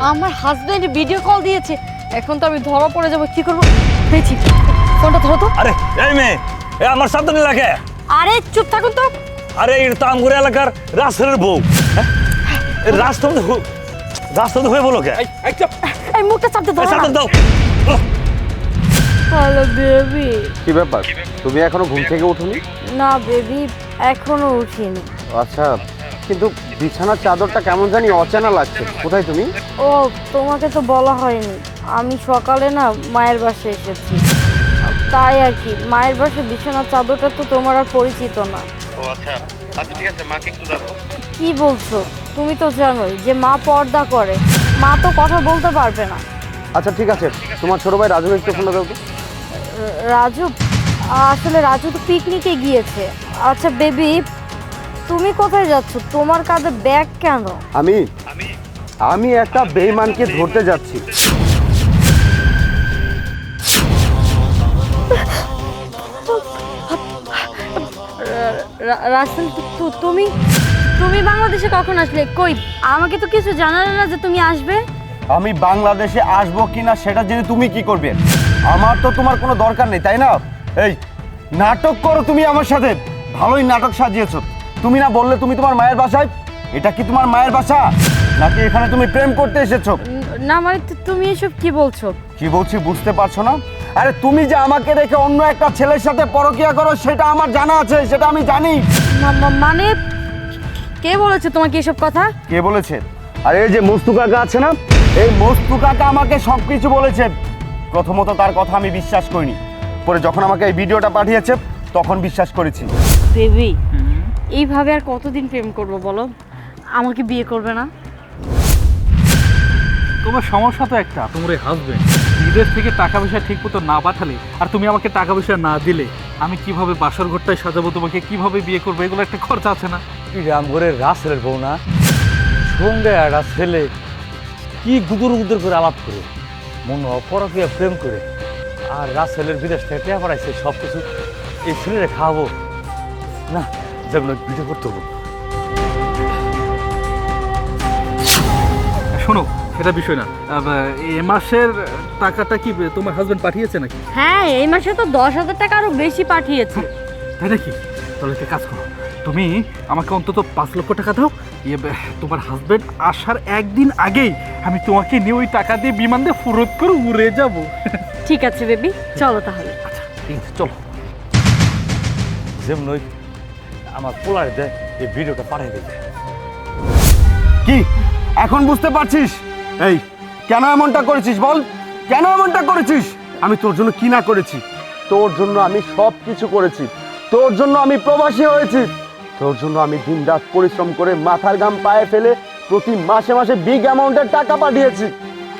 আমার husband video call দিয়েছে, এখন তো আমি ধরা পড়ে যাবো, কি করবো? পেয়েছি, ফোনটা ধরো তো। আরে এই মেয়ে, এ আমার সাথে লাগে। আরে চুপ থাকুন তো। আরে এটা তো আমগুড়া এলাকার রাসেলের বউ। রাস্তা হয়ে বলো কে? এই মুখটা চাপতে ধরো না। দাও। Hello baby. কি ব্যাপার, তুমি এখনো ঘুম থেকে উঠোনি? না বেবি, এখনো উঠিনি। আচ্ছা, কিন্তু বিছানার চাদরটা কেমন জানি অচেনা লাগছে। কোথায় তুমি? ও তোমাকে তো বলা হয়নি, আমি সকালে না মায়ের বাসায় এসেছি, তাই আর কি। মায়ের বাসায় বিছানার চাদরটা তো তোমার আর পরিচিত না। ও আচ্ছা, আচ্ছা ঠিক আছে, মাকে একটু দেখো। কি বলছো? তুমি তো জানোই যে মা পর্দা করে, মা তো কথা বলতে পারবে না। আচ্ছা ঠিক আছে, তোমার ছোট ভাই রাজু একটু ফোনটা দাও তো। রাজু? আসলে রাজু তো পিকনিকে গিয়েছে। আচ্ছা বেবি, তুমি কোথায় যাচ্ছ? তোমার কাঁধে ব্যাগ কেন? আমি একটা বেঈমানকে ধরতে যাচ্ছি। রাসেল, তুমি তুমি বাংলাদেশে কখন আসলে? কই, আমাকে তো কিছু জানালে না যে তুমি আসবে। আমি বাংলাদেশে আসবো কিনা সেটা জেনে তুমি কি করবে? আমার তো তোমার কোনো দরকার নেই, তাই না? এই নাটক করো তুমি আমার সাথে, ভালোই নাটক সাজিয়েছো। তুমি না বললে তুমি তোমার মায়ের বাসায়? এটা কি তোমার মায়ের বাসা, নাকি এখানে তুমি প্রেম করতে এসেছো? না মানে তুমি এসব কি বলছো? কি বলছি বুঝতে পারছো না? আরে তুমি যে আমাকে রেখে অন্য একটা ছেলের সাথে পরকীয়া করো সেটা আমার জানা আছে, সেটা আমি জানি। মানে কে বলেছে তোমাকে এসব কথা? কে বলেছে? আরে এই যে মস্তু কাকা আছে না, এই মস্তু কাকা আমাকে সবকিছু বলেছে। প্রথমত তার কথা আমি বিশ্বাস করিনি, পরে যখন আমাকে এই ভিডিওটা পাঠিয়েছে তখন বিশ্বাস করেছি। বেবি, এইভাবে আর কতদিন প্রেম করবো বলো? আমাকে বিয়ে করবে না? তোমার সমস্যা তো একটা, তোমার এই হাজবেন্ড বিদেশ থেকে টাকা পয়সা ঠিক মতো না পাঠালে আর তুমি আমাকে টাকা পয়সা না দিলে আমি কিভাবে বাসর ঘরটায় সাজাবো, তোমাকে কিভাবে বিয়ে করবো, এগুলো একটা খরচা আছে না? আমগুড়ের রাসেলের বউ না, সঙ্গে একটা ছেলে কি গুদুর গুদুর করে আলাপ করে, মনে পরকীয়া প্রেম করে, আর রাসেলের বিদেশ থেকে টেয়া পড়াইছে সব কিছু এই ছেলেরে খাওয়াবো না, যেমন ভিডিও করতে হবো। শোনো, সেটা বিষয় না। এ মাসের টাকাটা কি তোমার হাজবেন্ড পাঠিয়েছে নাকি? হ্যাঁ, এই মাসে তো 10,000 টাকা আরো বেশি পাঠিয়েছে। তাই নাকি? তাহলে একটা কাজ করো, তুমি আমাকে অন্তত 5 লক্ষ টাকা দাও। তোমার হাজবেন্ড আসার একদিন আগেই আমি তোমাকে নিয়ে ওই টাকা দিয়ে বিমান দিয়ে ফুরত করে উড়ে যাব। ঠিক আছে বেবি, চলো তাহলে। আচ্ছা ঠিক আছে, চলো। যেমন ওই আমার পোলার দেয় এই ভিডিওটা পাঠিয়ে দেবে। কি এখন বুঝতে পারছিস? এই কেন এমনটা করেছিস বল, কেন এমনটা করেছিস? আমি তোর জন্য কি না করেছি? তোর জন্য আমি সব কিছু করেছি, তোর জন্য আমি প্রবাসী হয়েছি, তোর জন্য আমি দিনরাত পরিশ্রম করে মাথার ঘাম পায়ে ফেলে প্রতি মাসে মাসে বিগ অ্যামাউন্টের টাকা পাঠিয়েছি।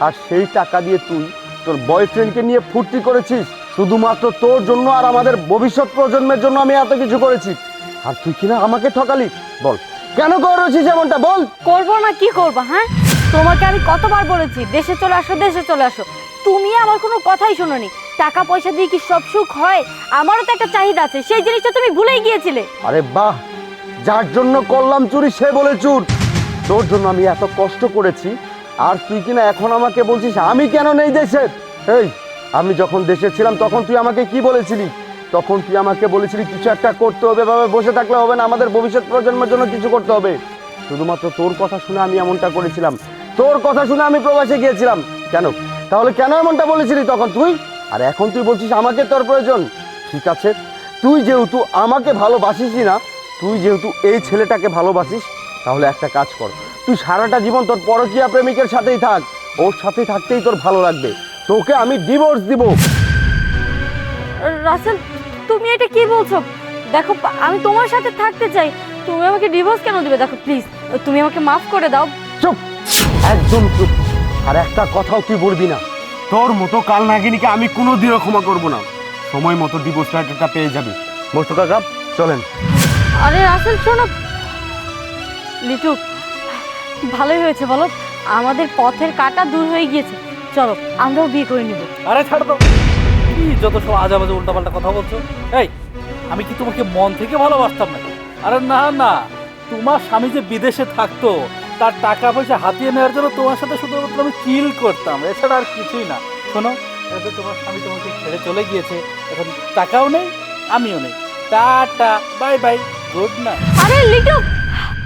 আর সেই টাকা দিয়ে তুই তোর বয়ফ্রেন্ডকে নিয়ে ফুর্তি করেছিস। শুধুমাত্র তোর জন্য আর আমাদের ভবিষ্যৎ প্রজন্মের জন্য আমি এত কিছু করেছি, আর তুই কিনা আমাকে ঠকালি। বল কেন করেছিস এমনটা, বল। করবো না কি করবো? হ্যাঁ, তোমাকে আমি কতবার বলেছি দেশে চলে আসো, দেশে চলে আসো, তুমি আমার কোনো কথাই শোনোনি। টাকা পয়সা দিয়ে কি সব সুখ হয়? আমারও তো একটা চাহিদা আছে, সেই জিনিসটা তুমি ভুলেই গিয়েছিলে। আরে বাহ, যার জন্য করলাম চুরি সে বলে চুর। তোর জন্য আমি এত কষ্ট করেছি, আর তুই কিনা এখন আমাকে বলছিস আমি কেন নেই দেশে? এই আমি যখন দেশে ছিলাম তখন তুই আমাকে কি বলেছিলি? তখন তুই আমাকে বলেছিলি কিছু একটা করতে হবে, এভাবে বসে থাকলে হবে না, আমাদের ভবিষ্যৎ প্রজন্মের জন্য কিছু করতে হবে। শুধুমাত্র তোর কথা শুনে আমি এমনটা করেছিলাম, তোর কথা শুনে আমি প্রবাসে গিয়েছিলাম। কেন তাহলে, কেন এমনটা বলেছিলি তখন তুই? আর এখন তুই বলছিস আমাকে তোর প্রয়োজন। ঠিক আছে, তুই যেহেতু আমাকে ভালোবাসিসই না, তুই যেহেতু এই ছেলেটাকে ভালোবাসিস, তাহলে একটা কাজ কর, তুই সারাটা জীবন তোর পরকীয়া প্রেমিকের সাথেই থাক, ওর সাথে থাকতেই তোর ভালো লাগবে। তোকে আমি ডিভোর্স দিব। রাসেল, তুমি এটা কি বলছো? দেখো, আমি তোমার সাথে থাকতে চাই, তুমি আমাকে ডিভোর্স কেন দিবে? দেখো প্লিজ, তুমি আমাকে মাফ করে দাও। চুপ, একদম চুপ। আর একটা কথাও তুই বলবি না। তোর মতো কাল নাগিনীকে আমি কোনোদিনও ক্ষমা করব না। সময় মতো ডিভোর্স লেটারটা পেয়ে যাবি। মস্তু কাকা চলেন। আরে রাসেল শোনো। লিটু, ভালোই হয়েছে বলো, আমাদের পথের কাঁটা দূর হয়ে গিয়েছে। চলো আমরাও বিয়ে করে নিব। আরে ছাড় তো, কি যত সব আজে বাজে উল্টাপাল্টা কথা বলছো? এই, আমি কি তোমাকে মন থেকে ভালোবাসতাম না? আরে না না, তোমার স্বামী যে বিদেশে থাকতো তার টাকা পয়সা হাতিয়ে নেওয়ার জন্য তোমার সাথে শুধুমাত্র আমি চিল করতাম, এছাড়া আর কিছুই না। শোনো, এতে তোমার স্বামী তোমাকে ছেড়ে চলে গিয়েছে, এখন টাকাও নেই, আমিও নেই। Tata, bye bye, good night. আরে লিটু